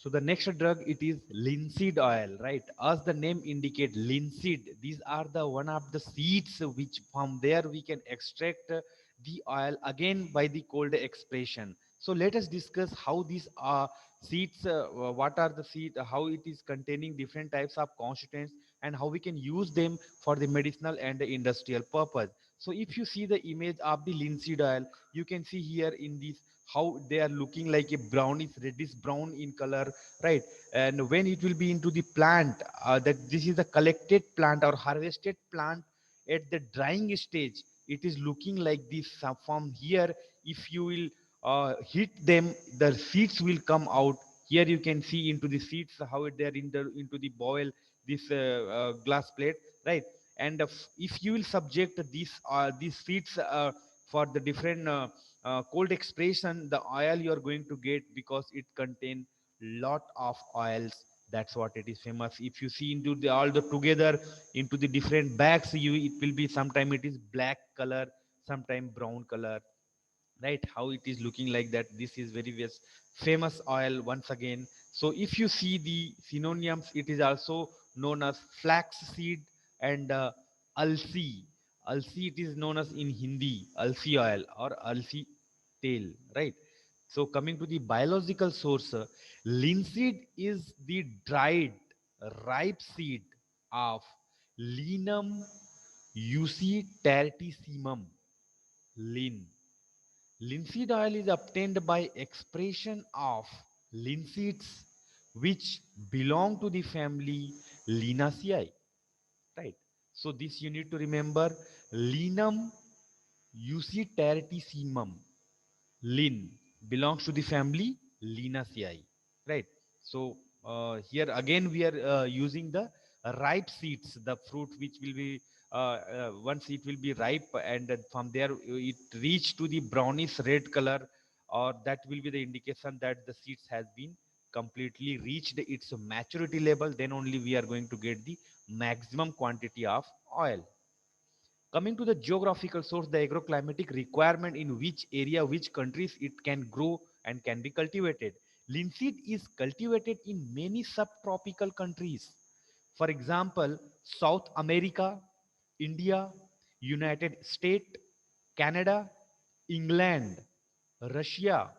So the next drug, it is linseed oil, right? As the name indicate, linseed. These are the one of the seeds which from there we can extract the oil again by the cold expression. So let us discuss how these seeds, what are the seed, how it is containing different types of constituents, and how we can use them for the medicinal and the industrial purpose. So if you see the image of the linseed oil, you can see here in this how they are looking like a brownish reddish brown in color, right? And when it will be into the plant, that this is the collected plant or harvested plant at the drying stage, it is looking like this. From here, if you will hit them, the seeds will come out. Here you can see into the seeds how they are into the boil, this glass plate, right? And if you will subject these seeds for the different cold expression, the oil you are going to get, because it contain lot of oils. That's what it is famous. If you see into the all the together into the different bags, you it will be sometime it is black color, sometime brown color, right? How it is looking like that. This is very famous oil once again. So if you see the synonyms, it is also known as flax seed and alsi. Alsi, it is known as in Hindi alsi oil or alsi tail, right? So coming to the biological source, linseed is the dried ripe seed of Linum ucitatissimum. Lin. Linseed oil is obtained by expression of linseeds, which belong to the family Linaceae, right? So this you need to remember, Linum ucitatissimum. Lin belongs to the family Linaceae, right? So here again we are using the ripe seeds, the fruit which will be once it will be ripe, and from there it reach to the brownish red color, or that will be the indication that the seeds has been completely reached its maturity level. Then only we are going to get the maximum quantity of oil. Coming to the geographical source, the agroclimatic requirement in which area, which countries it can grow and can be cultivated. Linseed is cultivated in many subtropical countries. For example, South America, India, United States, Canada, England, Russia,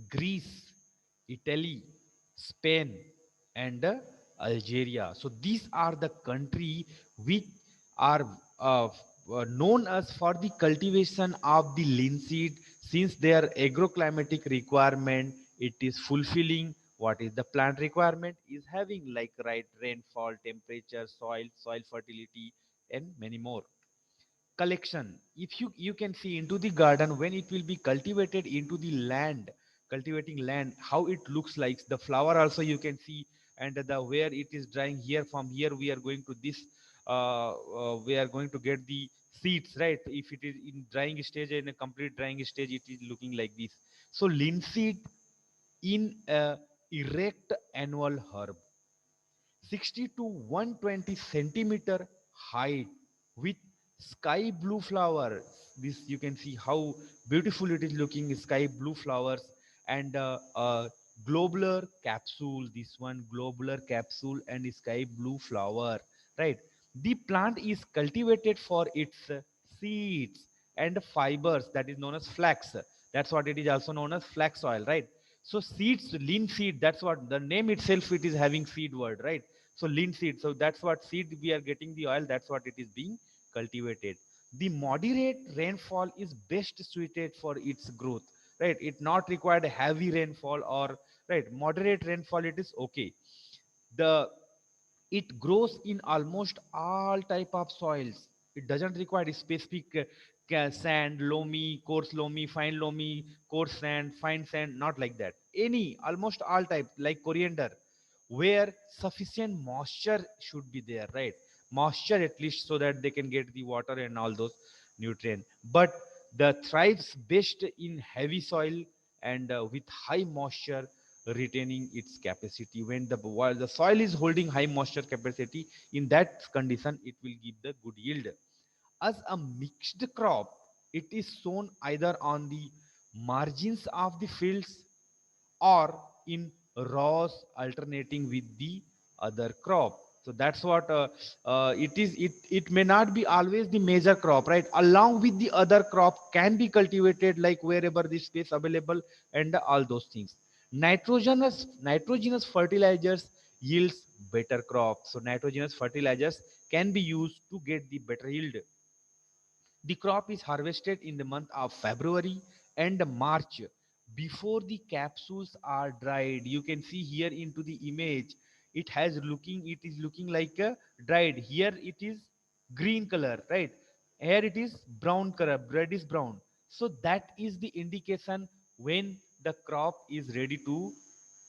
Greece, Italy, Spain, and Algeria. So these are the country which are known as for the cultivation of the linseed, since their agroclimatic requirement it is fulfilling what is the plant requirement is having, like right rainfall, temperature, soil fertility, and many more. Collection, if you can see into the garden when it will be cultivated into the land, cultivating land, how it looks like the flower also you can see, and the where it is drying here, from here we are going to this we are going to get the seeds, right? If it is in drying stage, in a complete drying stage, it is looking like this. So linseed in a erect annual herb, 60 to 120 centimeter height, with sky blue flower. This you can see how beautiful it is looking, sky blue flowers, and globular capsule. This one globular capsule and sky blue flower, right? The plant is cultivated for its seeds and fibers, that is known as flax. That's what it is also known as flax oil, right? So seeds, lean seed, that's what the name itself, it is having seed word, right? So linseed, so that's what seed we are getting the oil, that's what it is being cultivated. The moderate rainfall is best suited for its growth, right? It not required heavy rainfall, or right, moderate rainfall it is okay. The it grows in almost all type of soils. It doesn't require specific sand, loamy, coarse loamy, fine loamy, coarse sand, fine sand, not like that. Any, almost all type, like coriander, where sufficient moisture should be there, right? Moisture at least, so that they can get the water and all those nutrients. But the thrives best in heavy soil and with high moisture retaining its capacity. When while the soil is holding high moisture capacity, in that condition it will give the good yield. As a mixed crop, it is sown either on the margins of the fields or in rows alternating with the other crop. So that's what it is. It may not be always the major crop, right? Along with the other crop can be cultivated like wherever the space available and all those things. Nitrogenous fertilizers yields better crops. So nitrogenous fertilizers can be used to get the better yield. The crop is harvested in the month of February and March before the capsules are dried. You can see here into the image. It is looking like a dried. Here it is green color, right? Here it is brown color, reddish brown. So that is the indication when the crop is ready to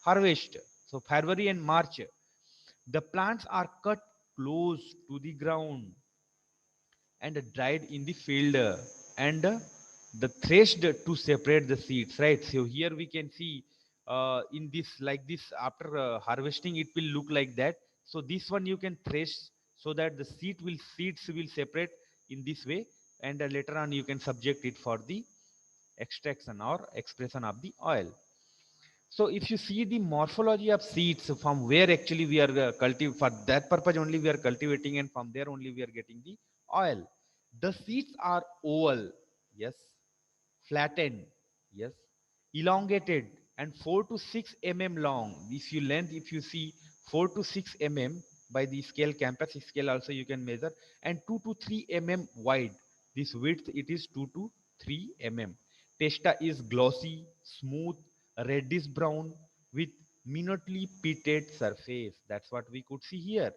harvest. So February and March, the plants are cut close to the ground and dried in the field and the threshed to separate the seeds, right? So here we can see in this like this after harvesting it will look like that. So this one you can thresh so that the seeds will separate in this way, and later on you can subject it for the extraction or expression of the oil. So if you see the morphology of seeds, from where actually we are for that purpose only we are cultivating, and from there only we are getting the oil. The seeds are oval, yes, flattened, yes, elongated, and 4 to 6 mm long. If you length, if you see 4 to 6 mm by the scale, campus scale also you can measure, and 2 to 3 mm wide. This width it is 2 to 3 mm. Testa is glossy, smooth, reddish brown with minutely pitted surface. That's what we could see here.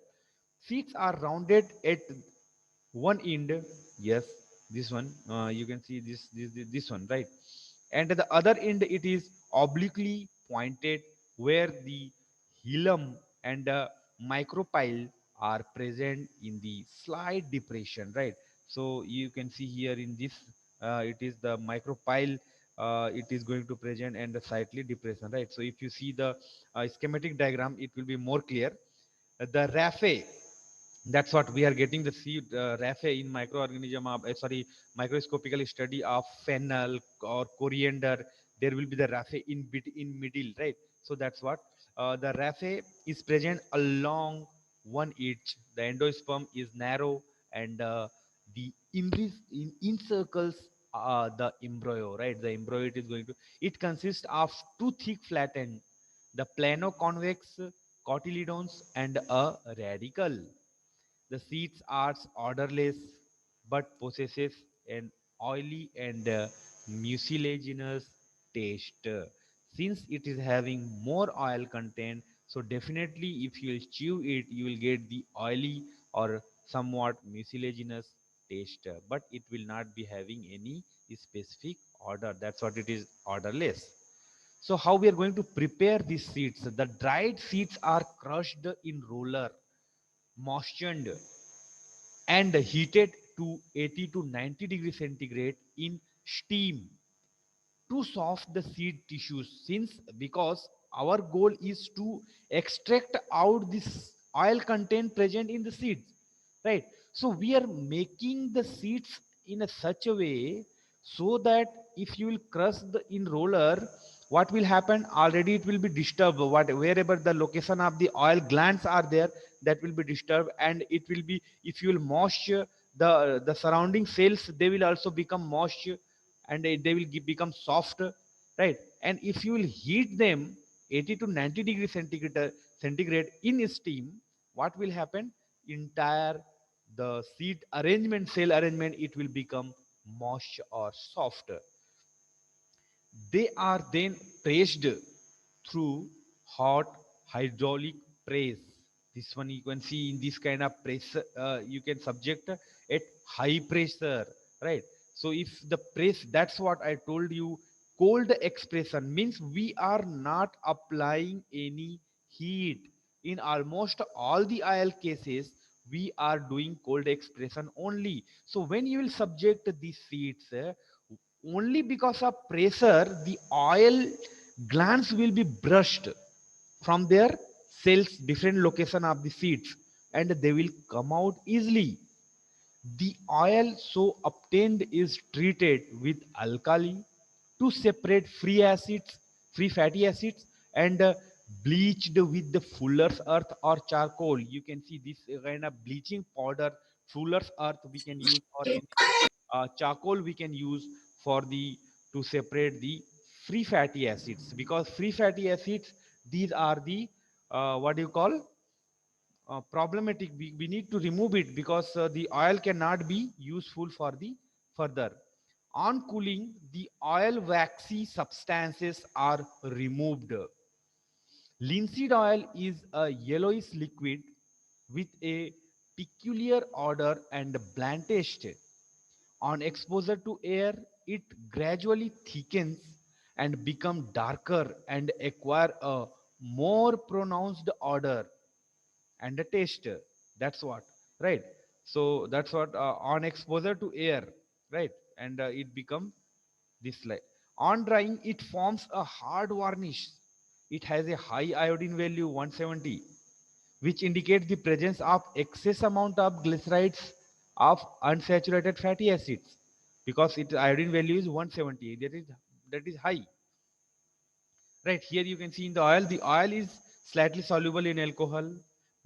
Seeds are rounded at one end, yes, this one you can see this one, right? And at the other end it is obliquely pointed, where the hilum and micropyle are present in the slight depression, right? So you can see here in this it is the micropyle, it is going to present and the slightly depression, right? So if you see the schematic diagram it will be more clear. The raphe, that's what we are getting the seed raphe in microorganism of sorry, microscopical study of fennel or coriander. There will be the raphe in middle, right? So that's what the raphe is present along one edge. The endosperm is narrow, and the encircles the embryo, right? The embryo it is going to, it consists of two thick flattened, the plano-convex cotyledons and a radicle. The seeds are odorless but possesses an oily and mucilaginous taste. Since it is having more oil content, so definitely if you will chew it, you will get the oily or somewhat mucilaginous taste, but it will not be having any specific odor. That's what it is, odorless. So how we are going to prepare these seeds? The dried seeds are crushed in roller, moistened and heated to 80 to 90 degrees centigrade in steam to soft the seed tissues, since because our goal is to extract out this oil content present in the seeds, right? So we are making the seeds in a such a way so that if you will crush the in roller, what will happen, already it will be disturbed, what wherever the location of the oil glands are there, that will be disturbed, and it will be, if you will moisture the surrounding cells, they will also become moisture, and they will become soft, right? And if you will heat them 80 to 90 degrees centigrade in steam, what will happen, entire the seed arrangement, cell arrangement, it will become moist or soft. They are then pressed through hot hydraulic press. This one you can see in this kind of pressure, you can subject at high pressure, right? So if the press, that's what I told you, cold expression means we are not applying any heat. In almost all the IL cases, we are doing cold expression only. So when you will subject these seeds, only because of pressure the oil glands will be brushed from their cells, different location of the seeds, and they will come out easily. The oil so obtained is treated with alkali to separate free acids, free fatty acids, and bleached with the fuller's earth or charcoal. You can see this kind of bleaching powder, fuller's earth we can use, or any charcoal we can use for the to separate the free fatty acids, because free fatty acids, these are the what do you call problematic. We need to remove it because the oil cannot be useful for the further. On cooling, the oil waxy substances are removed. Linseed oil is a yellowish liquid with a peculiar odor and bland taste. On exposure to air, it gradually thickens and become darker and acquire a more pronounced odor and a taste. That's what, right? So that's what on exposure to air, right? And it become this like on drying, it forms a hard varnish. It has a high iodine value 170, which indicates the presence of excess amount of glycerides of unsaturated fatty acids, because its iodine value is 170. That is high. Right here you can see in the oil is slightly soluble in alcohol,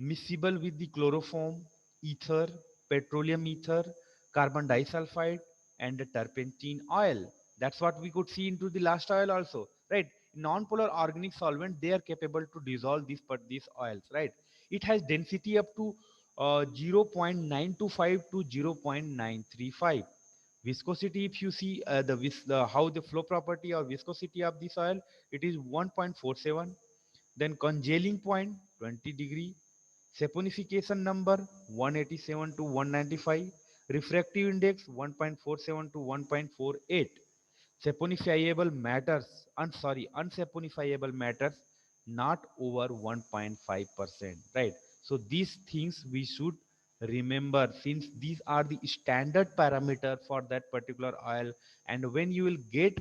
miscible with the chloroform, ether, petroleum ether, carbon disulfide, and the turpentine oil. That's what we could see into the last oil also, right? Non-polar organic solvent, they are capable to dissolve these oils, right? It has density up to 0.925 to 0.935. Viscosity, if you see how the flow property or viscosity of the soil, it is 1.47. Then congealing point 20 degree, saponification number 187 to 195, refractive index 1.47 to 1.48. Saponifiable matters, unsaponifiable matters not over 1.5%, right? So these things we should remember, since these are the standard parameter for that particular oil. And when you will get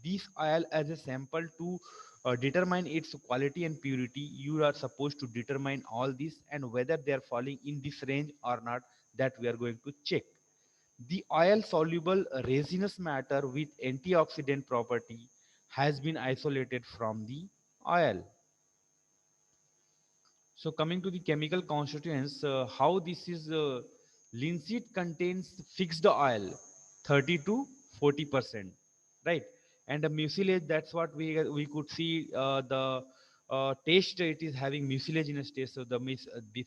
this oil as a sample to determine its quality and purity, you are supposed to determine all this and whether they are falling in this range or not, that we are going to check. The oil soluble resinous matter with antioxidant property has been isolated from the oil. So coming to the chemical constituents, how this is linseed contains fixed oil 30 to 40%, right? And the mucilage, that's what we could see the taste, it is having mucilaginous taste. So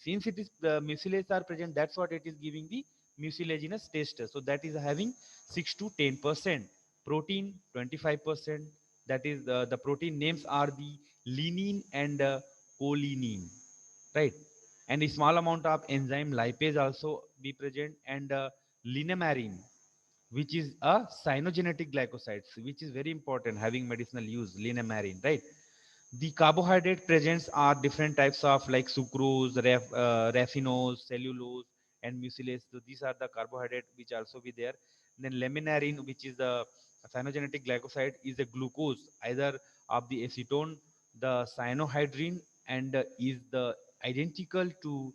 since it is the mucilage are present, that's what it is giving the mucilaginous taste. So that is having 6 to 10%. Protein 25%. That is the protein names are the linein and choline, right? And a small amount of enzyme lipase also be present, and linamarin, which is a cyanogenetic glycosides, which is very important having medicinal use, linamarin, right? The carbohydrate presents are different types of like sucrose, raffinose, cellulose, and mucilase. So these are the carbohydrate which also be there. Then laminarin, which is the cyanogenetic glycoside, is a glucose either of the acetone, the cyanohydrin, and is the identical to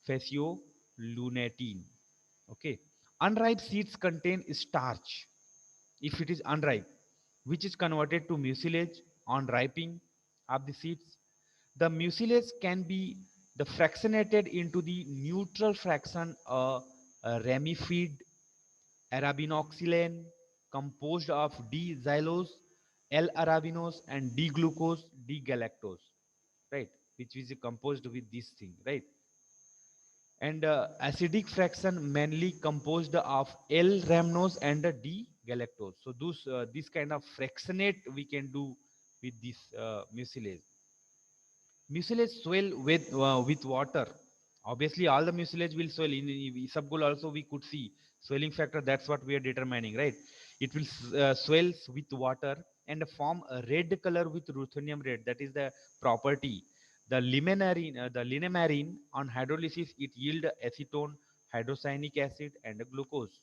phenylunatine. Okay. Unripe seeds contain starch if it is unripe, which is converted to mucilage on ripening of the seeds. The mucilage can be the fractionated into the neutral fraction, a ramifid arabinoxylane composed of D-xylose, L-arabinose, and D-glucose, D-galactose, right? Which is composed with this thing, right? And acidic fraction mainly composed of L-rhamnose and D-galactose. So this kind of fractionate we can do with this mucilage. Mucilage swell with water. Obviously, all the mucilage will swell. In Isabgol also we could see swelling factor. That's what we are determining, right? It will swells with water and form a red color with ruthenium red. That is the property. The linamarin on hydrolysis, it yield acetone, hydrocyanic acid, and glucose.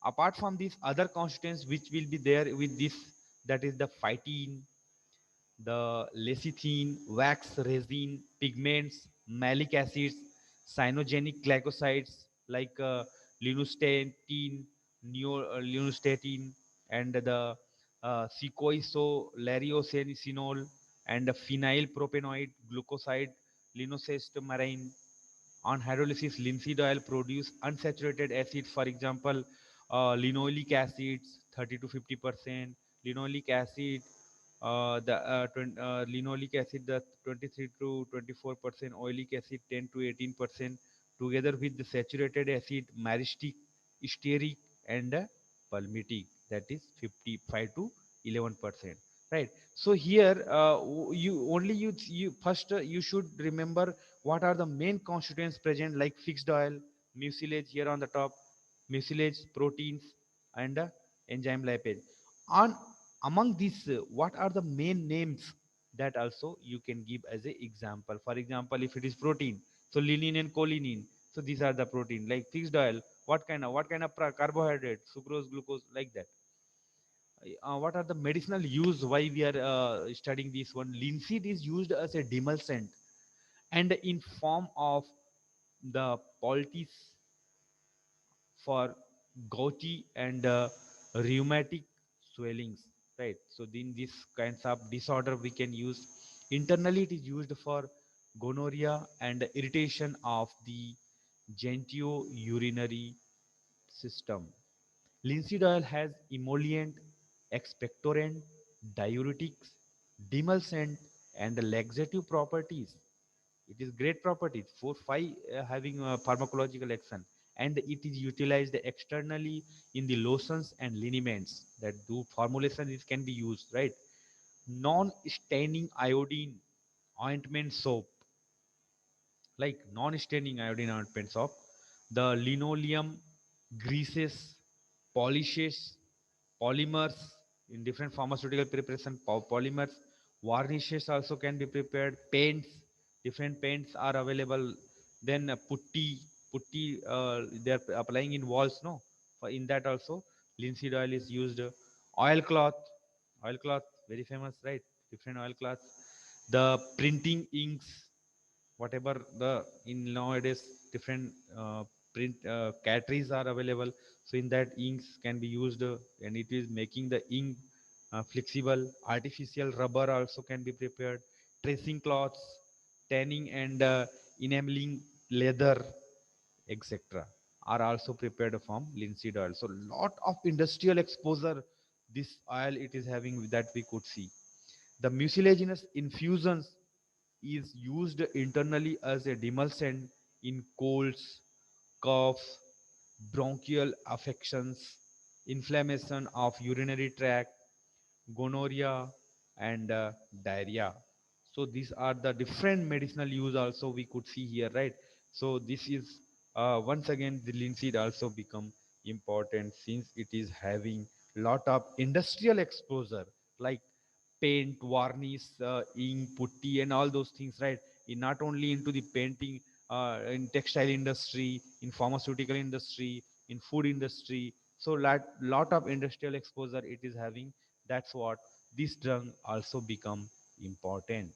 Apart from these other constituents which will be there with this, that is the phytine, the lecithin, wax resin, pigments, malic acids, cyanogenic glycosides like linostatin, linostatin, and the secoisolariosiniol, and phenyl propanoid glucoside linosestamine. On hydrolysis, linseed oil produce unsaturated acids, for example, linoleic acids 30 to 50%, linoleic acid, linoleic acid the 23 to 24%, oleic acid 10 to 18%, together with the saturated acid myristic, stearic, and palmitic, that is 55 to 11%. Right. So here, you first you should remember what are the main constituents present, like fixed oil, mucilage here on the top, mucilage, proteins, and enzyme lipase. On among these, what are the main names that also you can give as a example? For example, if it is protein, so lignin and choline. So these are the protein. Like fixed oil, what kind of carbohydrate, sucrose, glucose, like that. What are the medicinal use? Why we are studying this one? Linseed is used as a demulcent and in form of the poultice for gouty and rheumatic swellings, right? So in this kinds of disorder we can use. Internally it is used for gonorrhea and irritation of the genitourinary system. Linseed oil has emollient, expectorant, diuretics, demulcent, and laxative properties. It is great properties, 4 5 having a pharmacological action, and it is utilized externally in the lotions and liniments that do formulation. This can be used, right? Non-staining iodine ointment soap, like non-staining iodine ointment soap, the linoleum greases, polishes, polymers in different pharmaceutical preparation, polymers, varnishes also can be prepared, paints, different paints are available. Then putty they are applying in walls, no? In that also linseed oil is used. Oilcloth, oilcloth very famous, right? Different oilcloths, the printing inks, whatever the in nowadays different print categories are available. So in that inks can be used, and it is making the ink flexible. Artificial rubber also can be prepared. Tracing cloths, tanning and enameling leather, etc., are also prepared from linseed oil. So lot of industrial exposure this oil it is having, that we could see. The mucilaginous infusions is used internally as a demulcent in colds, coughs, bronchial affections, inflammation of urinary tract, gonorrhea, and diarrhea. So these are the different medicinal use also we could see here, right? So this is once again the linseed also become important since it is having lot of industrial exposure, like paint, varnish, ink, putty, and all those things, right? In not only into the painting, in textile industry, in pharmaceutical industry, in food industry. So lot of industrial exposure it is having. That's what this drug also become important.